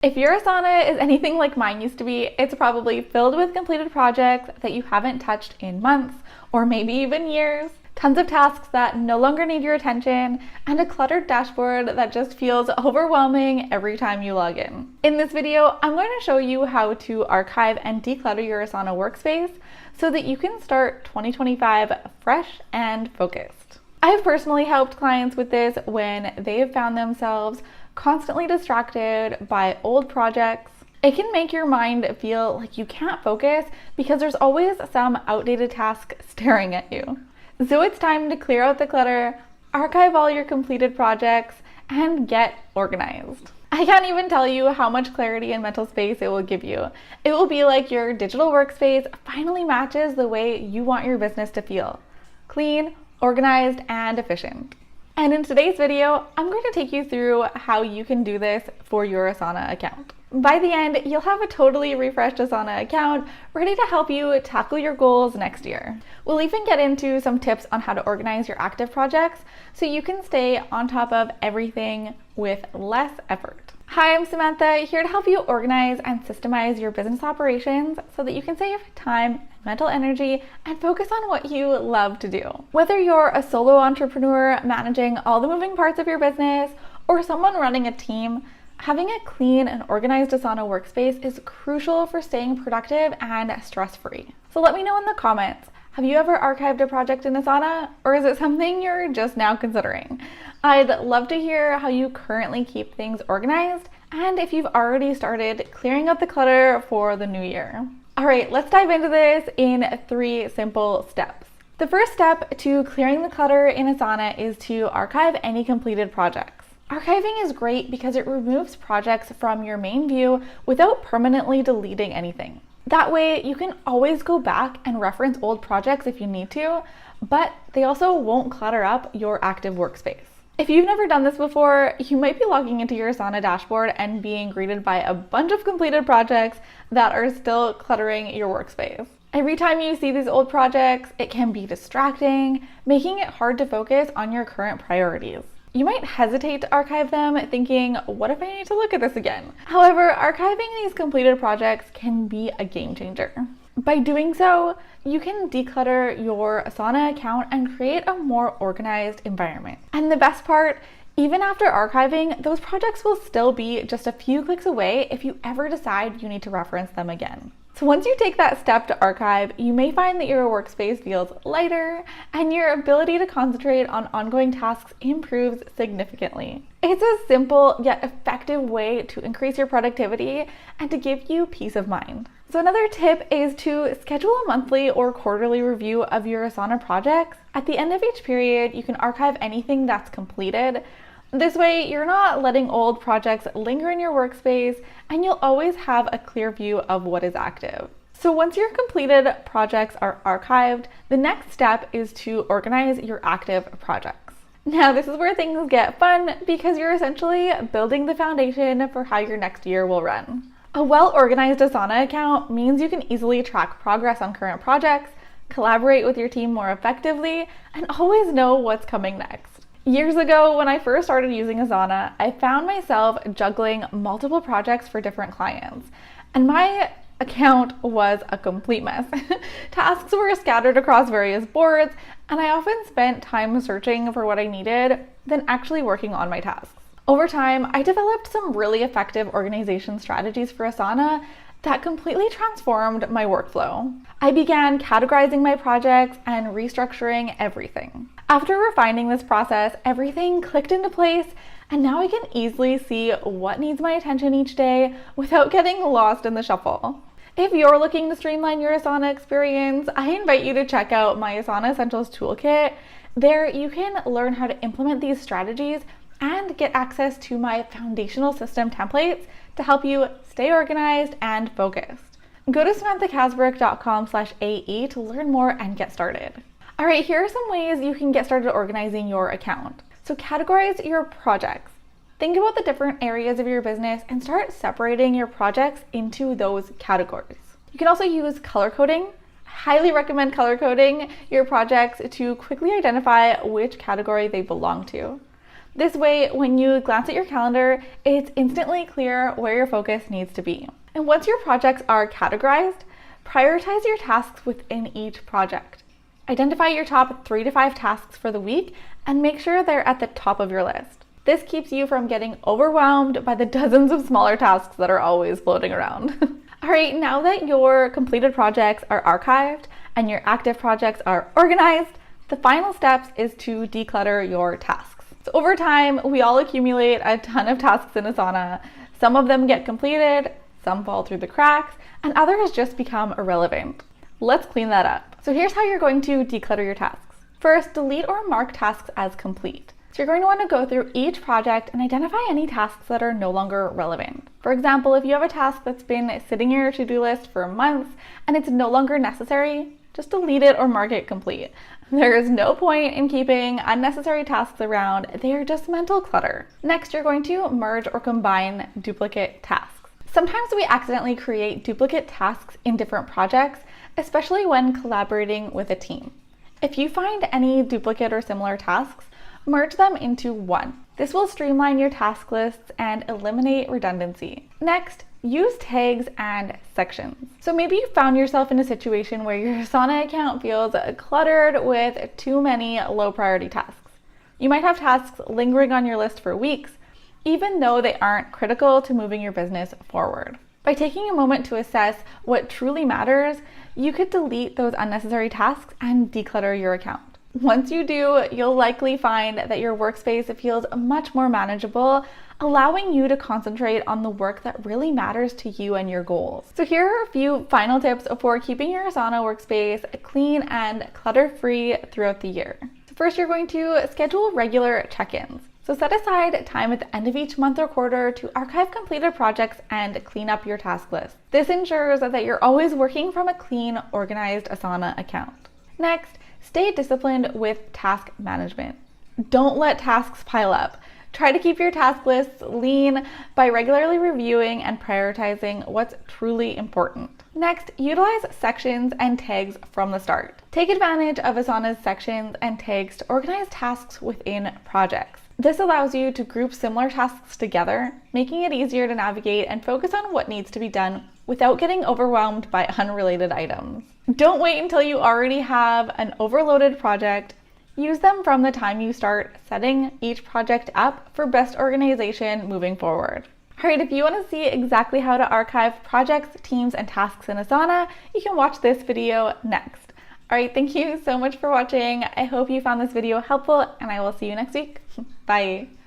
If your Asana is anything like mine used to be, it's probably filled with completed projects that you haven't touched in months or maybe even years, tons of tasks that no longer need your attention, and a cluttered dashboard that just feels overwhelming every time you log in. In this video, I'm going to show you how to archive and declutter your Asana workspace so that you can start 2025 fresh and focused. I've personally helped clients with this when they have found themselves constantly distracted by old projects. It can make your mind feel like you can't focus because there's always some outdated task staring at you. So it's time to clear out the clutter, archive all your completed projects, and get organized. I can't even tell you how much clarity and mental space it will give you. It will be like your digital workspace finally matches the way you want your business to feel: clean, organized, and efficient. And in today's video, I'm going to take you through how you can do this for your Asana account. By the end, you'll have a totally refreshed Asana account ready to help you tackle your goals next year. We'll even get into some tips on how to organize your active projects so you can stay on top of everything with less effort. Hi, I'm Samantha, here to help you organize and systemize your business operations so that you can save time, mental energy, and focus on what you love to do. Whether you're a solo entrepreneur managing all the moving parts of your business or someone running a team, having a clean and organized Asana workspace is crucial for staying productive and stress-free. So let me know in the comments, have you ever archived a project in Asana, or is it something you're just now considering? I'd love to hear how you currently keep things organized and if you've already started clearing up the clutter for the new year. All right, let's dive into this in 3 simple steps. The first step to clearing the clutter in Asana is to archive any completed projects. Archiving is great because it removes projects from your main view without permanently deleting anything. That way, you can always go back and reference old projects if you need to, but they also won't clutter up your active workspace. If you've never done this before, you might be logging into your Asana dashboard and being greeted by a bunch of completed projects that are still cluttering your workspace. Every time you see these old projects, it can be distracting, making it hard to focus on your current priorities. You might hesitate to archive them, thinking, what if I need to look at this again? However, archiving these completed projects can be a game changer. By doing so, you can declutter your Asana account and create a more organized environment. And the best part, even after archiving, those projects will still be just a few clicks away if you ever decide you need to reference them again. So once you take that step to archive, you may find that your workspace feels lighter and your ability to concentrate on ongoing tasks improves significantly. It's a simple yet effective way to increase your productivity and to give you peace of mind. So another tip is to schedule a monthly or quarterly review of your Asana projects. At the end of each period, you can archive anything that's completed. This way, you're not letting old projects linger in your workspace, and you'll always have a clear view of what is active. So once your completed projects are archived, the next step is to organize your active projects. Now, this is where things get fun because you're essentially building the foundation for how your next year will run. A well-organized Asana account means you can easily track progress on current projects, collaborate with your team more effectively, and always know what's coming next. Years ago, when I first started using Asana, I found myself juggling multiple projects for different clients, and my account was a complete mess. Tasks were scattered across various boards, and I often spent time searching for what I needed than actually working on my tasks. Over time, I developed some really effective organization strategies for Asana that completely transformed my workflow. I began categorizing my projects and restructuring everything. After refining this process, everything clicked into place, and now I can easily see what needs my attention each day without getting lost in the shuffle. If you're looking to streamline your Asana experience, I invite you to check out my Asana Essentials Toolkit. There you can learn how to implement these strategies and get access to my foundational system templates to help you stay organized and focused. Go to samanthacasbrick.com/AE to learn more and get started. All right, here are some ways you can get started organizing your account. So categorize your projects. Think about the different areas of your business and start separating your projects into those categories. You can also use color coding. Highly recommend color coding your projects to quickly identify which category they belong to. This way, when you glance at your calendar, it's instantly clear where your focus needs to be. And once your projects are categorized, prioritize your tasks within each project. Identify your top 3 to 5 tasks for the week and make sure they're at the top of your list. This keeps you from getting overwhelmed by the dozens of smaller tasks that are always floating around. All right, now that your completed projects are archived and your active projects are organized, the final steps is to declutter your tasks. So over time, we all accumulate a ton of tasks in Asana. Some of them get completed, some fall through the cracks, and others just become irrelevant. Let's clean that up. So here's how you're going to declutter your tasks. First, delete or mark tasks as complete. So you're going to want to go through each project and identify any tasks that are no longer relevant. For example, if you have a task that's been sitting in your to-do list for months and it's no longer necessary, just delete it or mark it complete. There is no point in keeping unnecessary tasks around. They are just mental clutter. Next, you're going to merge or combine duplicate tasks. Sometimes we accidentally create duplicate tasks in different projects, especially when collaborating with a team. If you find any duplicate or similar tasks, merge them into one. This will streamline your task lists and eliminate redundancy. Next, use tags and sections. So maybe you found yourself in a situation where your Asana account feels cluttered with too many low priority tasks. You might have tasks lingering on your list for weeks, even though they aren't critical to moving your business forward. By taking a moment to assess what truly matters, you could delete those unnecessary tasks and declutter your account. Once you do, you'll likely find that your workspace feels much more manageable, allowing you to concentrate on the work that really matters to you and your goals. So here are a few final tips for keeping your Asana workspace clean and clutter-free throughout the year. So first, you're going to schedule regular check-ins. So set aside time at the end of each month or quarter to archive completed projects and clean up your task list. This ensures that you're always working from a clean, organized Asana account. Next, stay disciplined with task management. Don't let tasks pile up. Try to keep your task lists lean by regularly reviewing and prioritizing what's truly important. Next, utilize sections and tags from the start. Take advantage of Asana's sections and tags to organize tasks within projects. This allows you to group similar tasks together, making it easier to navigate and focus on what needs to be done without getting overwhelmed by unrelated items. Don't wait until you already have an overloaded project. Use them from the time you start setting each project up for best organization moving forward. All right, if you want to see exactly how to archive projects, teams, and tasks in Asana, you can watch this video next. All right, thank you so much for watching. I hope you found this video helpful, and I will see you next week. Bye.